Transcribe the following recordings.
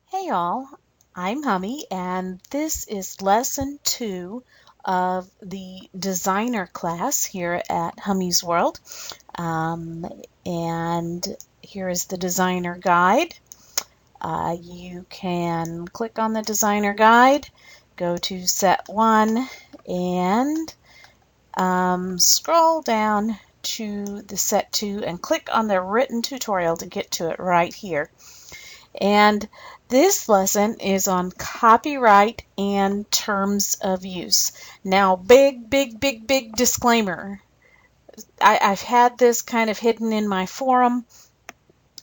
Hey y'all, I'm Hummy, and this is lesson 2 of the designer class here at Hummy's World. Um, and here is the designer guide. You can click on the designer guide, go to set 1, and scroll down to the set 2 and click on the written tutorial to get to it right here. And this lesson is on copyright and terms of use. Now, big disclaimer. I've had this kind of hidden in my forum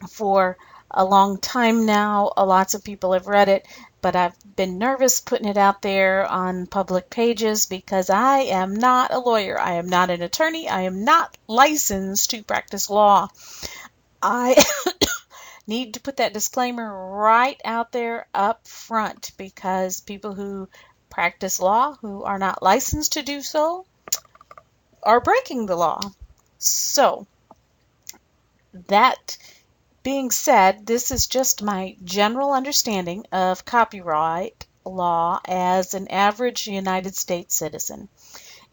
for a long time now. Lots of people have read it, but I've been nervous putting it out there on public pages because I am not a lawyer. I am not an attorney. I am not licensed to practice law. I need to put that disclaimer right out there up front because people who practice law who are not licensed to do so are breaking the law. So, that being said, this is just my general understanding of copyright law as an average United States citizen.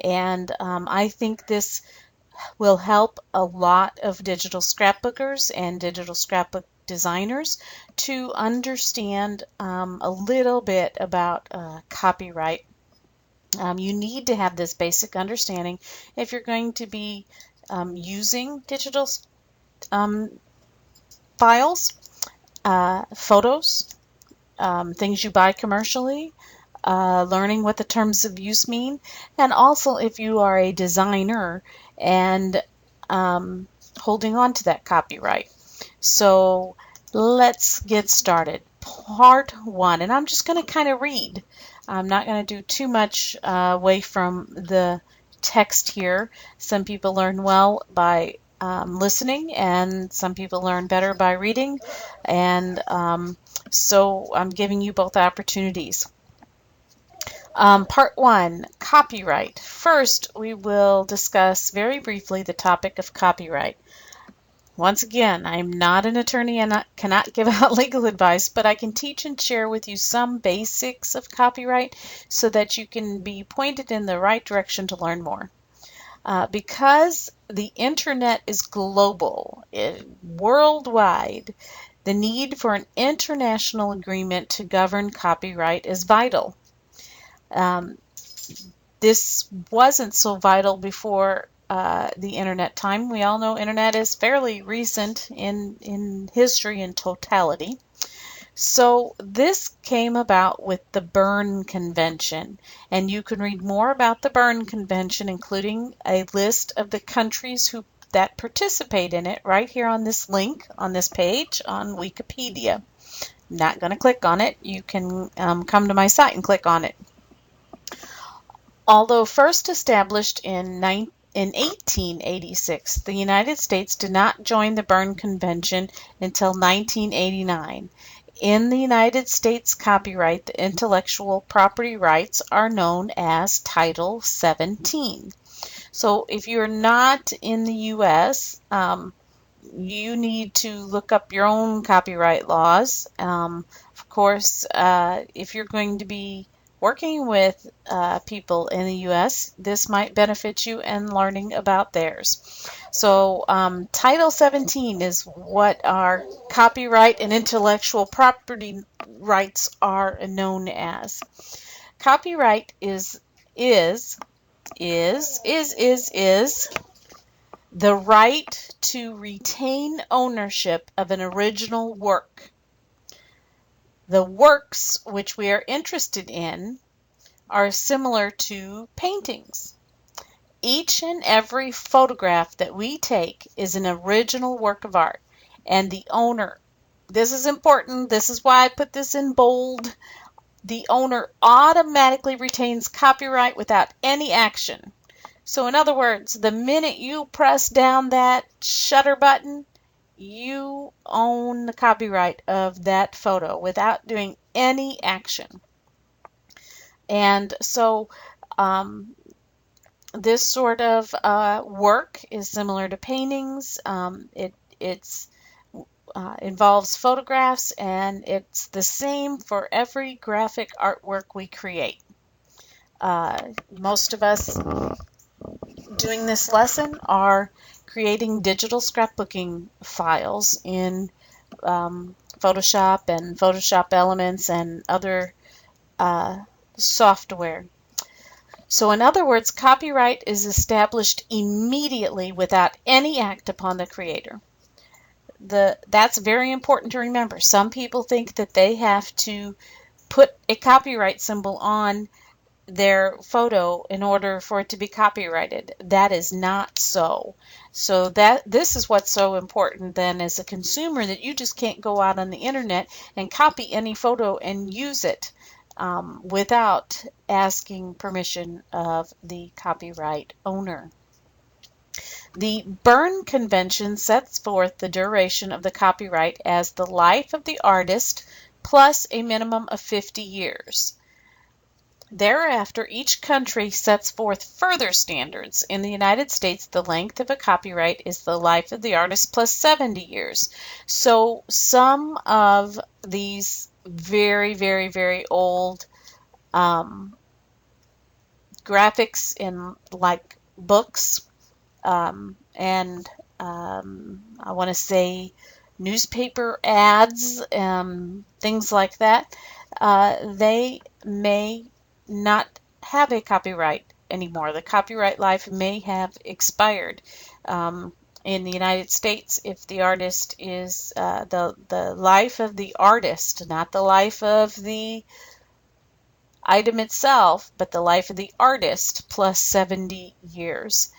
And I think this will help a lot of digital scrapbookers and digital scrapbook designers to understand a little bit about copyright. You need to have this basic understanding if you're going to be using digital files, photos, things you buy commercially, learning what the terms of use mean, and also if you are a designer and holding on to that copyright. So let's get started. Part 1, and I'm just going to kind of read. I'm not going to do too much away from the text here. Some people learn well by listening, and some people learn better by reading, and so I'm giving you both opportunities. Part 1, copyright. First, we will discuss very briefly the topic of copyright. Once again, I'm not an attorney and I cannot give out legal advice, but I can teach and share with you some basics of copyright so that you can be pointed in the right direction to learn more. Because the internet is global, worldwide, the need for an international agreement to govern copyright is vital. This wasn't so vital before the internet time. We all know internet is fairly recent in history in totality. So this came about with the Berne Convention, and you can read more about the Berne Convention, including a list of the countries that participate in it right here on this link on this page on Wikipedia. I'm not going to click on it. You can come to my site and click on it. Although first established in 1886, the United States did not join the Berne Convention until 1989. In the United States copyright, the intellectual property rights are known as Title 17. So if you're not in the U.S., you need to look up your own copyright laws. Of course, if you're going to be working with people in the U.S., this might benefit you in learning about theirs. So Title 17 is what our copyright and intellectual property rights are known as. Copyright is the right to retain ownership of an original work. The works which we are interested in are similar to paintings. Each and every photograph that we take is an original work of art, and the owner, this is important, this is why I put this in bold, the owner automatically retains copyright without any action. So in other words, the minute you press down that shutter button, you own the copyright of that photo without doing any action. And so this sort of work is similar to paintings. It's involves photographs, and it's the same for every graphic artwork we create. Most of us doing this lesson are creating digital scrapbooking files in Photoshop and Photoshop Elements and other software. So in other words, copyright is established immediately without any act upon the creator. That's very important to remember. Some people think that they have to put a copyright symbol on their photo in order for it to be copyrighted. That is not so. So this is what's so important then as a consumer, that you just can't go out on the internet and copy any photo and use it without asking permission of the copyright owner. The Berne Convention sets forth the duration of the copyright as the life of the artist plus a minimum of 50 years. Thereafter, each country sets forth further standards. In the United States, the length of a copyright is the life of the artist plus 70 years. So some of these very, very, very old graphics in like books and I want to say newspaper ads, things like that, they may not have a copyright anymore. The copyright life may have expired. In the United States, if the artist is the life of the artist, not the life of the item itself, but the life of the artist plus 70 years.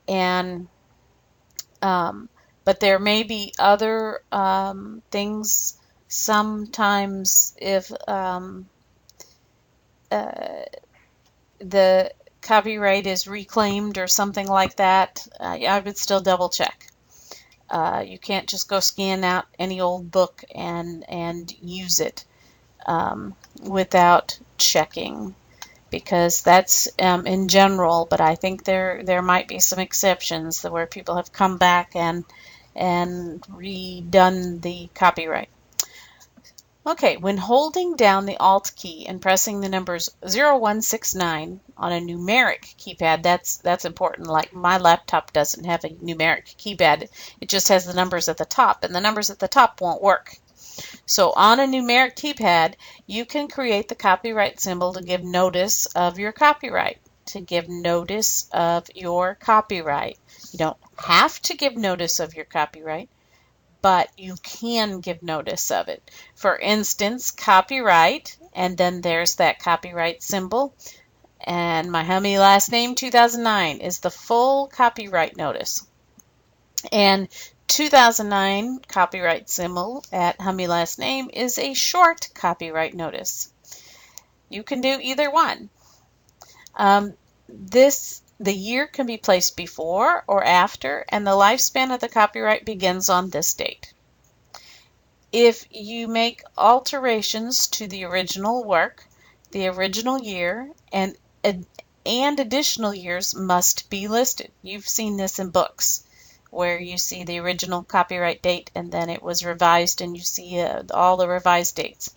And but there may be other things. Sometimes if the copyright is reclaimed or something like that, I would still double check. You can't just go scan out any old book and use it without checking, because that's in general, but I think there might be some exceptions where people have come back and redone the copyright. Okay, when holding down the Alt key and pressing the numbers 0169 on a numeric keypad, that's important. Like my laptop doesn't have a numeric keypad. It just has the numbers at the top, and the numbers at the top won't work. So on a numeric keypad, you can create the copyright symbol to give notice of your copyright. To give notice of your copyright. You don't have to give notice of your copyright, but you can give notice of it. For instance, copyright, and then there's that copyright symbol, and my Hummy last name 2009 is the full copyright notice. And 2009 copyright symbol at Hummy last name is a short copyright notice. You can do either one. The year can be placed before or after, and the lifespan of the copyright begins on this date. If you make alterations to the original work, the original year and additional years must be listed. You've seen this in books, where you see the original copyright date and then it was revised and you see all the revised dates.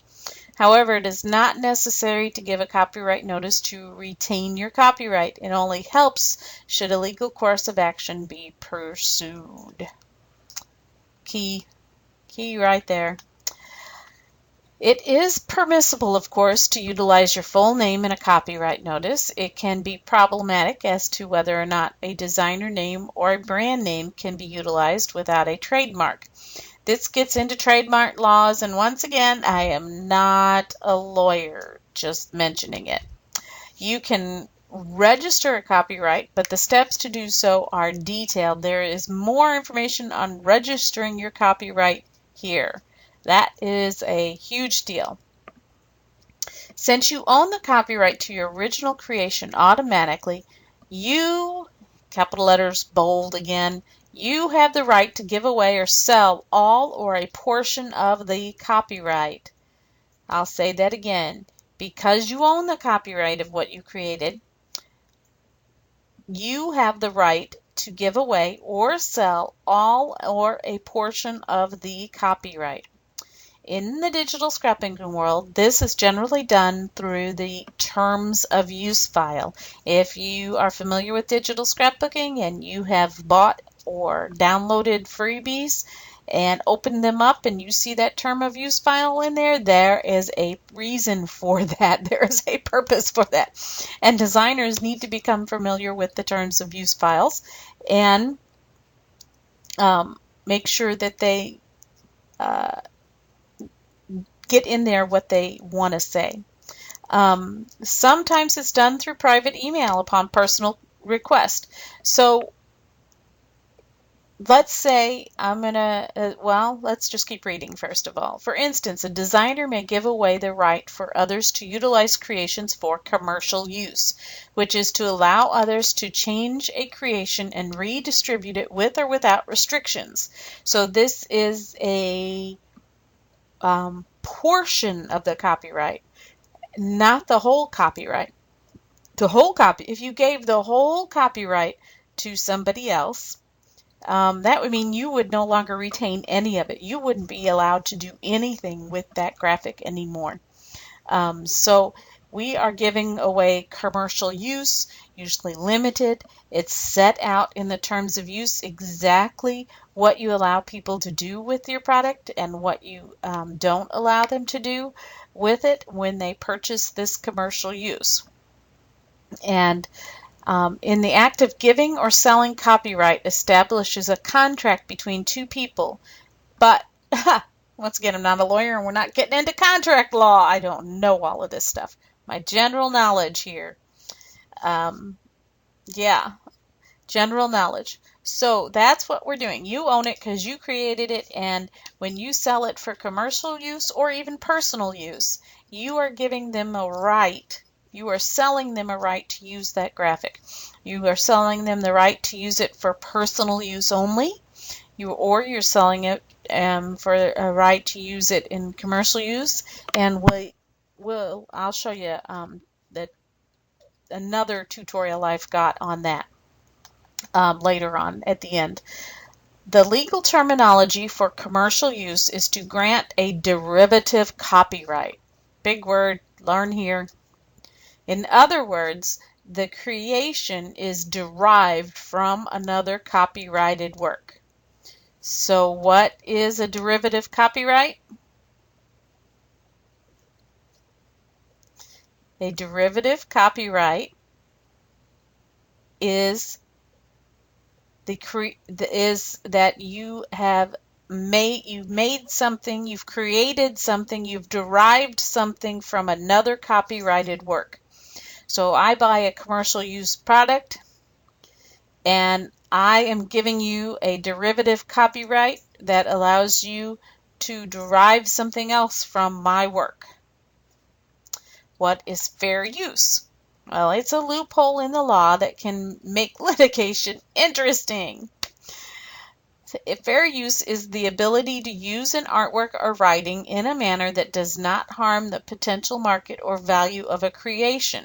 However, it is not necessary to give a copyright notice to retain your copyright. It only helps should a legal course of action be pursued. Key right there. It is permissible, of course, to utilize your full name in a copyright notice. It can be problematic as to whether or not a designer name or a brand name can be utilized without a trademark. This gets into trademark laws, and once again, I am not a lawyer, just mentioning it. You can register a copyright, but the steps to do so are detailed. There is more information on registering your copyright here. That is a huge deal. Since you own the copyright to your original creation automatically, you, capital letters, bold again, you have the right to give away or sell all or a portion of the copyright. I'll say that again. Because you own the copyright of what you created, you have the right to give away or sell all or a portion of the copyright. In the digital scrapbooking world, this is generally done through the terms of use file. If you are familiar with digital scrapbooking and you have bought or downloaded freebies and opened them up and you see that term of use file in there, there is a reason for that. There is a purpose for that. And designers need to become familiar with the terms of use files and make sure that they get in there what they want to say. Sometimes it's done through private email upon personal request. So let's say let's just keep reading first of all. For instance, a designer may give away the right for others to utilize creations for commercial use, which is to allow others to change a creation and redistribute it with or without restrictions. So this is a portion of the copyright, not the whole copyright. If you gave the whole copyright to somebody else, that would mean you would no longer retain any of it. You wouldn't be allowed to do anything with that graphic anymore. So we are giving away commercial use, usually limited. It's set out in the terms of use exactly what you allow people to do with your product and what you don't allow them to do with it when they purchase this commercial use. And in the act of giving or selling copyright establishes a contract between two people. But once again, I'm not a lawyer and we're not getting into contract law. I don't know all of this stuff. My general knowledge here. General knowledge. So that's what we're doing. You own it because you created it, and when you sell it for commercial use or even personal use, you are giving them a right. You are selling them a right to use that graphic. You are selling them the right to use it for personal use only, you're selling it for a right to use it in commercial use. And I'll show you another tutorial I've got on that later on at the end. The legal terminology for commercial use is to grant a derivative copyright. Big word, learn here. In other words, the creation is derived from another copyrighted work. So what is a derivative copyright? A derivative copyright is that you've made something, you've created something, you've derived something from another copyrighted work. So I buy a commercial use product and I am giving you a derivative copyright that allows you to derive something else from my work. What is fair use? Well, it's a loophole in the law that can make litigation interesting. Fair use is the ability to use an artwork or writing in a manner that does not harm the potential market or value of a creation.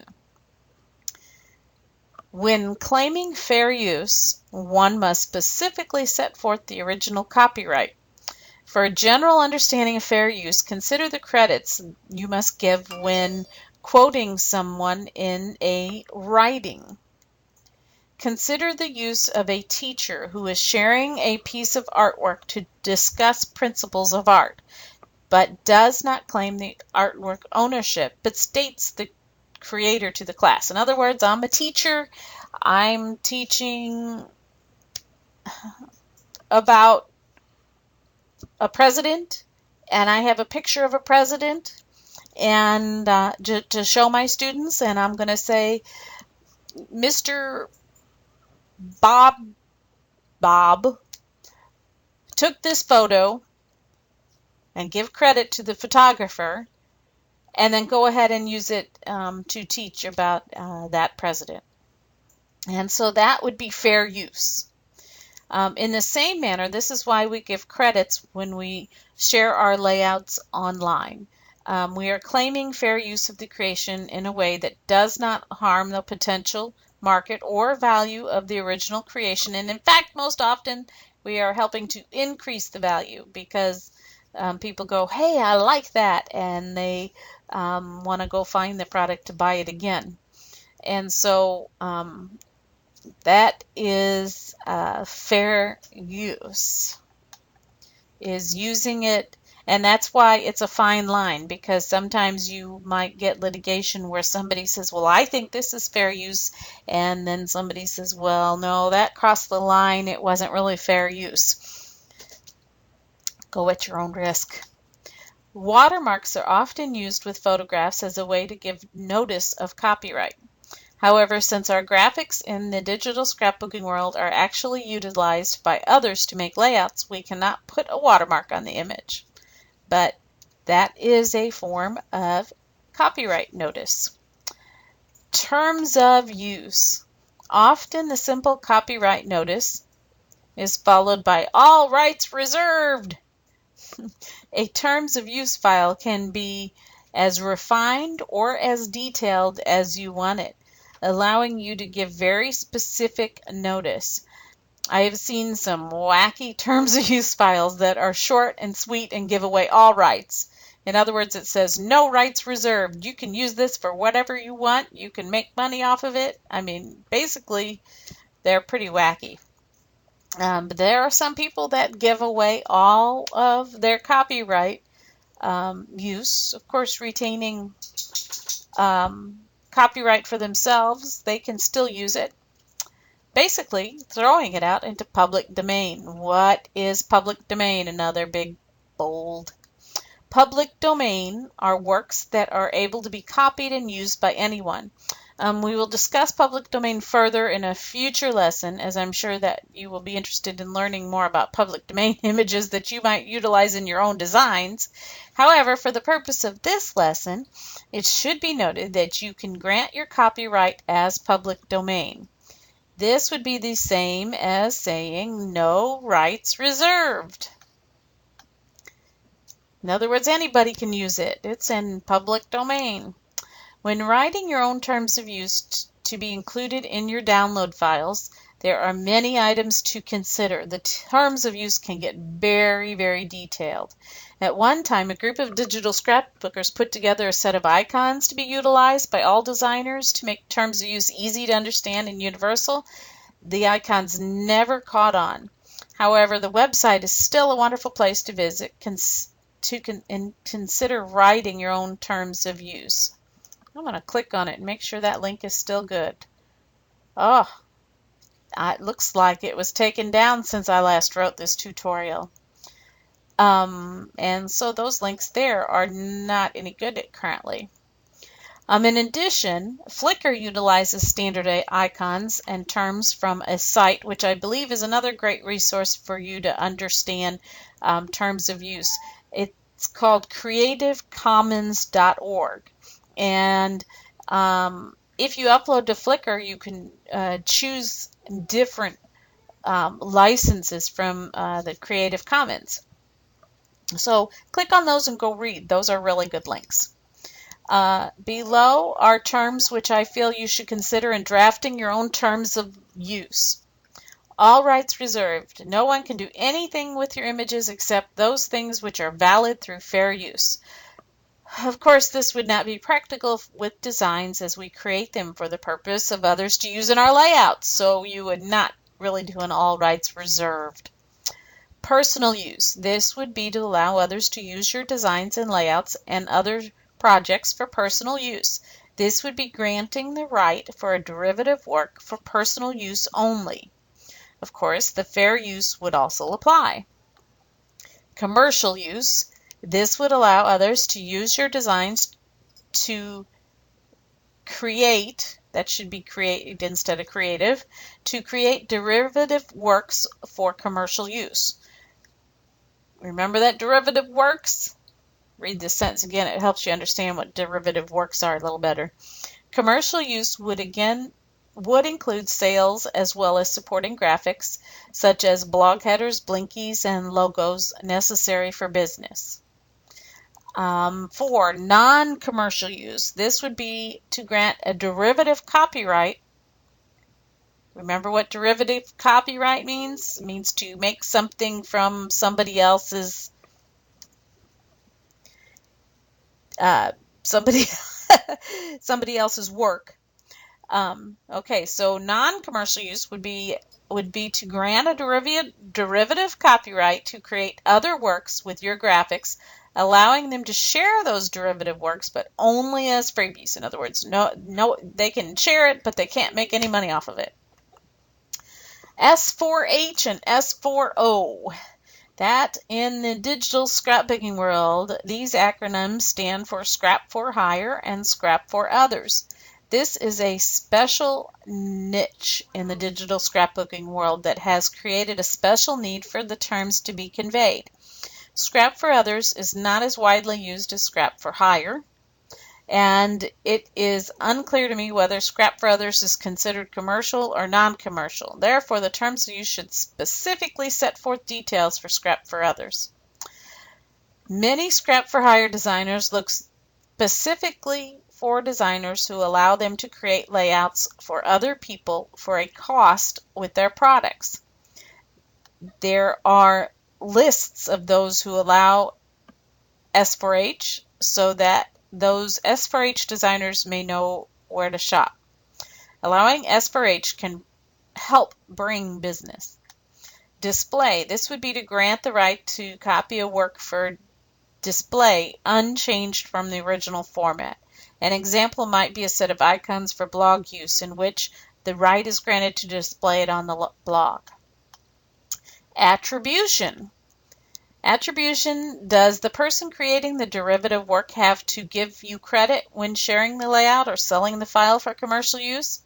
When claiming fair use, one must specifically set forth the original copyright. For a general understanding of fair use, consider the credits you must give when quoting someone in a writing. Consider the use of a teacher who is sharing a piece of artwork to discuss principles of art, but does not claim the artwork ownership, but states the creator to the class. In other words, I'm a teacher. I'm teaching about a president, and I have a picture of a president and to show my students, and I'm going to say, Mr. Bob took this photo, and give credit to the photographer, and then go ahead and use it to teach about that president. And so that would be fair use. In the same manner, this is why we give credits when we share our layouts online. We are claiming fair use of the creation in a way that does not harm the potential market, or value of the original creation. And in fact, most often we are helping to increase the value because people go, hey, I like that, and they want to go find the product to buy it again. And so that is fair use, is using it. And that's why it's a fine line, because sometimes you might get litigation where somebody says, well, I think this is fair use, and then somebody says, well, no, that crossed the line, it wasn't really fair use. Go at your own risk. Watermarks are often used with photographs as a way to give notice of copyright. However, since our graphics in the digital scrapbooking world are actually utilized by others to make layouts, we cannot put a watermark on the image. But that is a form of copyright notice. Terms of use. Often the simple copyright notice is followed by all rights reserved. A terms of use file can be as refined or as detailed as you want it, allowing you to give very specific notice. I have seen some wacky terms of use files that are short and sweet and give away all rights. In other words, it says no rights reserved. You can use this for whatever you want. You can make money off of it. I mean, basically, they're pretty wacky. But there are some people that give away all of their copyright use, of course, retaining copyright for themselves. They can still use it. Basically, throwing it out into public domain. What is public domain? Another big, bold. Public domain are works that are able to be copied and used by anyone. We will discuss public domain further in a future lesson, as I'm sure that you will be interested in learning more about public domain images that you might utilize in your own designs. However, for the purpose of this lesson, it should be noted that you can grant your copyright as public domain. This would be the same as saying no rights reserved. In other words, anybody can use it. It's in public domain. When writing your own terms of use to be included in your download files, there are many items to consider. The terms of use can get very, very detailed. At one time, a group of digital scrapbookers put together a set of icons to be utilized by all designers to make terms of use easy to understand and universal. The icons never caught on. However, the website is still a wonderful place to visit and consider writing your own terms of use. I'm going to click on it and make sure that link is still good. Oh, it looks like it was taken down since I last wrote this tutorial. And so those links there are not any good currently. In addition, Flickr utilizes standard icons and terms from a site, which I believe is another great resource for you to understand terms of use. It's called creativecommons.org. And if you upload to Flickr, you can choose different licenses from the Creative Commons. So click on those and go read. Those are really good links. Below are terms which I feel you should consider in drafting your own terms of use. All rights reserved. No one can do anything with your images except those things which are valid through fair use. Of course, this would not be practical with designs as we create them for the purpose of others to use in our layouts, so you would not really do an all rights reserved. Personal use. This would be to allow others to use your designs and layouts and other projects for personal use. This would be granting the right for a derivative work for personal use only. Of course, the fair use would also apply. Commercial use. This would allow others to use your designs to create, that should be create instead of creative, to create derivative works for commercial use. Remember that derivative works? Read this sentence again. It helps you understand what derivative works are a little better. Commercial use would include sales as well as supporting graphics such as blog headers, blinkies, and logos necessary for business. For non-commercial use, this would be to grant a derivative copyright Remember what derivative copyright means? It means to make something from somebody else's somebody somebody else's work. Okay, so non-commercial use would be to grant a derivative copyright to create other works with your graphics, allowing them to share those derivative works, but only as freebies. In other words, no, they can share it, but they can't make any money off of it. S4H and S4O. That in the digital scrapbooking world, these acronyms stand for Scrap for Hire and Scrap for Others. This is a special niche in the digital scrapbooking world that has created a special need for the terms to be conveyed. Scrap for Others is not as widely used as Scrap for Hire, and it is unclear to me whether Scrap for Others is considered commercial or non-commercial. Therefore, the terms of use should specifically set forth details for Scrap for Others. Many Scrap for Hire designers look specifically for designers who allow them to create layouts for other people for a cost with their products. There are lists of those who allow S4H so that those S4H designers may know where to shop. Allowing S4H can help bring business. Display. This would be to grant the right to copy a work for display unchanged from the original format. An example might be a set of icons for blog use in which the right is granted to display it on the blog. Attribution. Attribution. Does the person creating the derivative work have to give you credit when sharing the layout or selling the file for commercial use?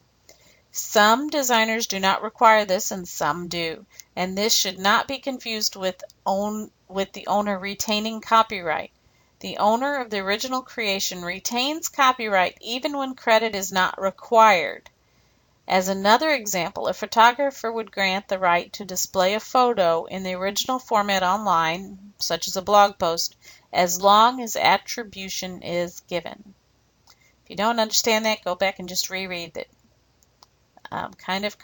Some designers do not require this and some do, and this should not be confused with the owner retaining copyright. The owner of the original creation retains copyright even when credit is not required. As another example, a photographer would grant the right to display a photo in the original format online, such as a blog post, as long as attribution is given. If you don't understand that, go back and just reread it. Kind of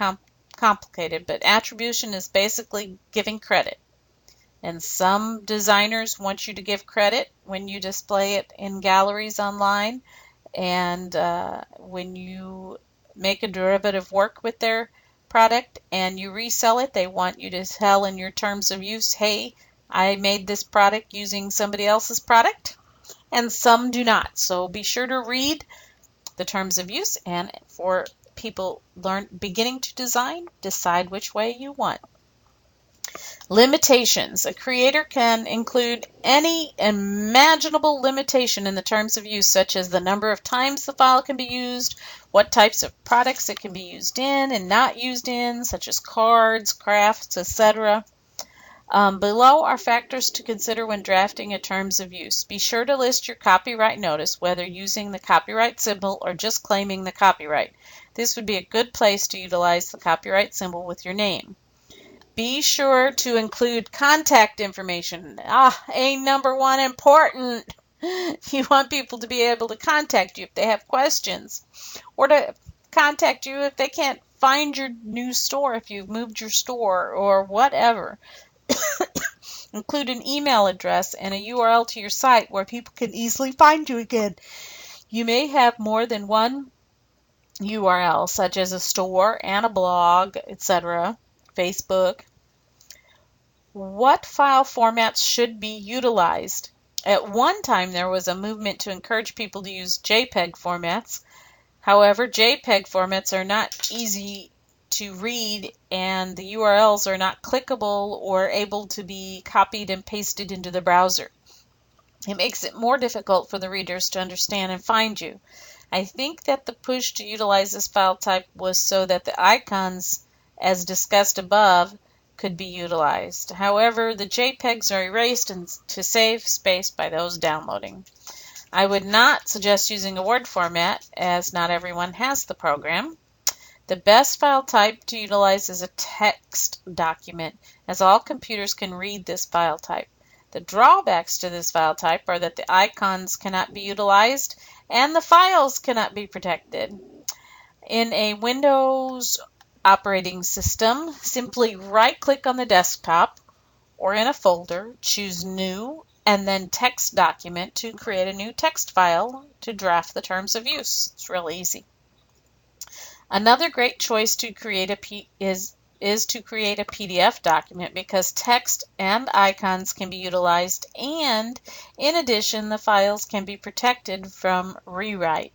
complicated, but attribution is basically giving credit. And some designers want you to give credit when you display it in galleries online, and when you make a derivative work with their product and you resell it, they want you to tell in your terms of use, hey, I made this product using somebody else's product, and some do not. So be sure to read the terms of use, and for people beginning to design, decide which way you want. Limitations. A creator can include any imaginable limitation in the terms of use, such as the number of times the file can be used, what types of products it can be used in and not used in, such as cards, crafts, etc. Below are factors to consider when drafting a terms of use. Be sure to list your copyright notice, whether using the copyright symbol or just claiming the copyright. This would be a good place to utilize the copyright symbol with your name. Be sure to include contact information. Number one, important. You want people to be able to contact you if they have questions, or to contact you if they can't find your new store, if you've moved your store or whatever. Include an email address and a URL to your site where people can easily find you again. You may have more than one URL, such as a store and a blog, etc., Facebook. What file formats should be utilized? At one time, there was a movement to encourage people to use JPEG formats. However, JPEG formats are not easy to read, and the URLs are not clickable or able to be copied and pasted into the browser. It makes it more difficult for the readers to understand and find you. I think that the push to utilize this file type was so that the icons, as discussed above, could be utilized. However, the JPEGs are erased to save space by those downloading. I would not suggest using a Word format, as not everyone has the program. The best file type to utilize is a text document, as all computers can read this file type. The drawbacks to this file type are that the icons cannot be utilized and the files cannot be protected. In a Windows operating system, simply right-click on the desktop or in a folder, choose New, and then Text Document to create a new text file to draft the terms of use. It's really easy. Another great choice to create is to create a PDF document because text and icons can be utilized, and in addition, the files can be protected from rewrite.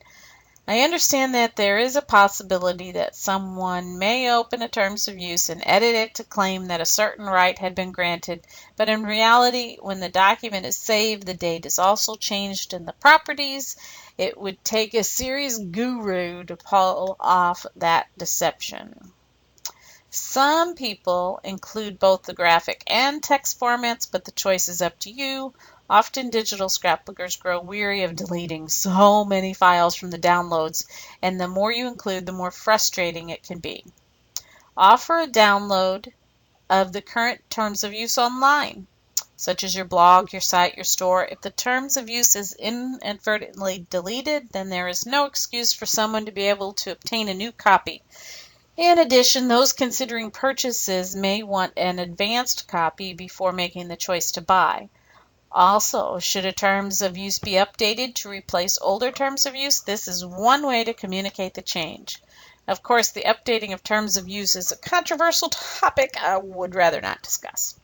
I understand that there is a possibility that someone may open a terms of use and edit it to claim that a certain right had been granted, but in reality, when the document is saved, the date is also changed in the properties. It would take a serious guru to pull off that deception. Some people include both the graphic and text formats, but the choice is up to you. Often digital scrapbookers grow weary of deleting so many files from the downloads, and the more you include, the more frustrating it can be. Offer a download of the current terms of use online, such as your blog, your site, your store. If the terms of use is inadvertently deleted, then there is no excuse for someone to be able to obtain a new copy. In addition, those considering purchases may want an advanced copy before making the choice to buy. Also, should a terms of use be updated to replace older terms of use, this is one way to communicate the change. Of course, the updating of terms of use is a controversial topic I would rather not discuss.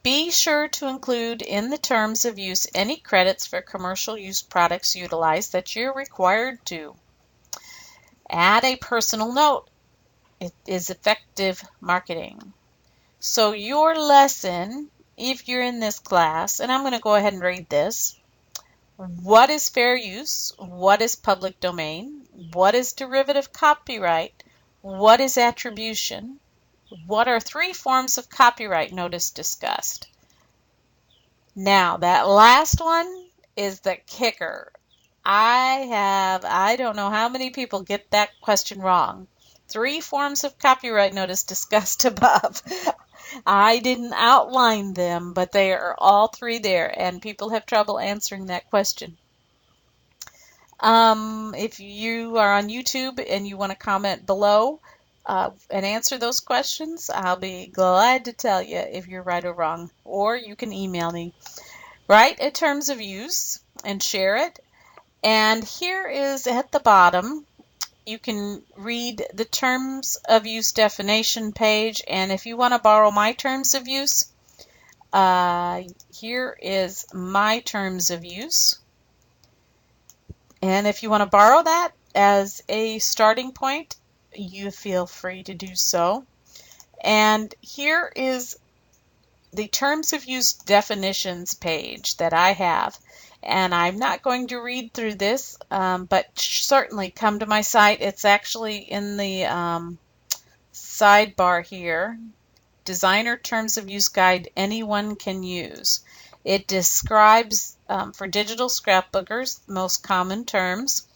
Be sure to include in the terms of use any credits for commercial use products utilized that you're required to. Add a personal note. It is effective marketing. So your lesson, if you're in this class, and I'm going to go ahead and read this. What is fair use? What is public domain? What is derivative copyright? What is attribution? What are 3 forms of copyright notice discussed? Now, that last one is the kicker. I don't know how many people get that question wrong. 3 forms of copyright notice discussed above. I didn't outline them, but they are all 3 there, and people have trouble answering that question. If you are on YouTube and you want to comment below and answer those questions, I'll be glad to tell you if you're right or wrong, or you can email me. Write a terms of use and share it. And here is at the bottom, you can read the terms of use definition page. And if you want to borrow my terms of use, here is my terms of use. And if you want to borrow that as a starting point, you feel free to do so. And here is the terms of use definitions page that I have. And I'm not going to read through this, but certainly come to my site. It's actually in the sidebar here. Designer Terms of Use Guide Anyone Can Use. It describes, for digital scrapbookers, the most common terms.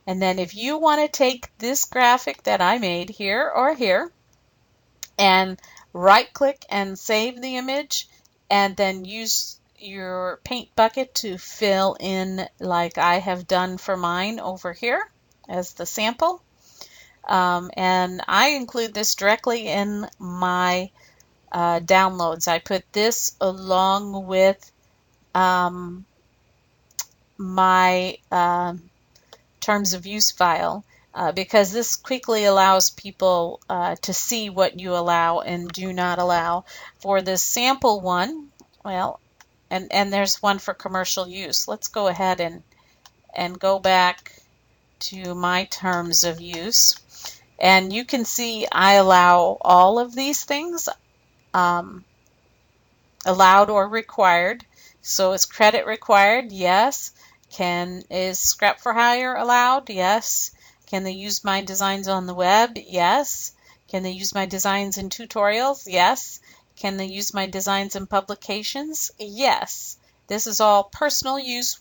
And then if you want to take this graphic that I made here or here and right-click and save the image, and then use your paint bucket to fill in like I have done for mine over here as the sample. And I include this directly in my downloads. I put this along with my terms of use file because this quickly allows people to see what you allow and do not allow. For this sample one, well, and there's one for commercial use. Let's go ahead and go back to my terms of use. And you can see I allow all of these things, allowed or required. So is credit required? Yes. Is scrap for hire allowed? Yes. Can they use my designs on the web? Yes. Can they use my designs in tutorials? Yes. Can they use my designs in publications? Yes. This is all personal use,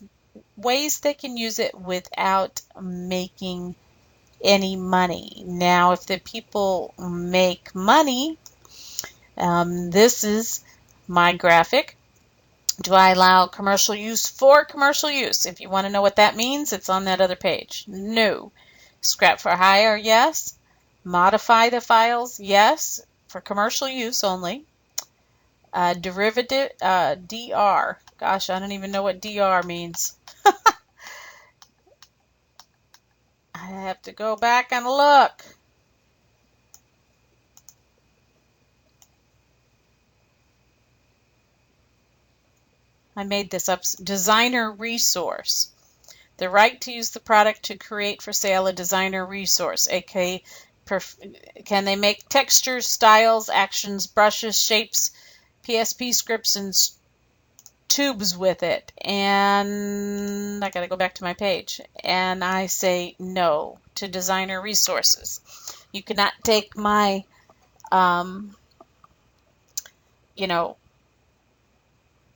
ways they can use it without making any money. Now, if the people make money, this is my graphic. Do I allow commercial use for commercial use? If you want to know what that means, it's on that other page. No. Scrap for hire, yes. Modify the files, yes, for commercial use only. Derivative, DR. Gosh, I don't even know what DR means. I have to go back and look. I made this up. Designer resource. The right to use the product to create for sale a designer resource, aka can they make textures, styles, actions, brushes, shapes, PSP scripts, and tubes with it? And I gotta go back to my page. And I say no to designer resources. You cannot take my, you know,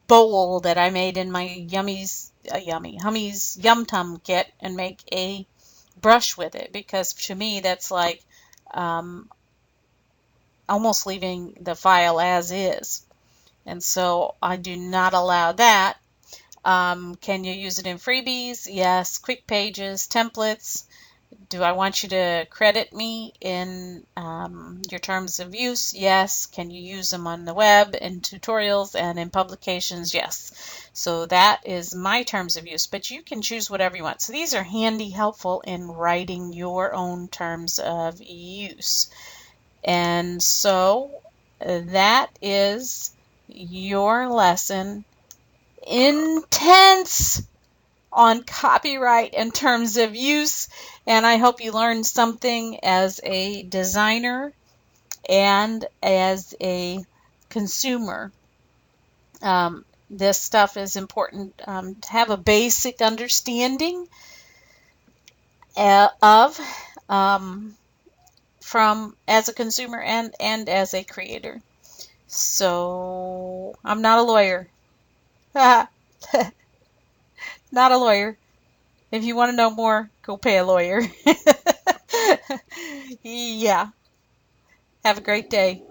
bowl that I made in my Hummies Yum Tum kit and make a brush with it, because to me that's like almost leaving the file as is, and so I do not allow that. Can you use it in freebies? Yes. Quick pages, templates. Do I want you to credit me in your terms of use? Yes. Can you use them on the web, in tutorials, and in publications? Yes. So that is my terms of use, but you can choose whatever you want. So these are handy, helpful in writing your own terms of use. And so that is your lesson. Intense on copyright and terms of use, and I hope you learned something as a designer and as a consumer. This stuff is important to have a basic understanding of from as a consumer and as a creator. So I'm not a lawyer. Not a lawyer. If you want to know more, go pay a lawyer. Yeah. Have a great day.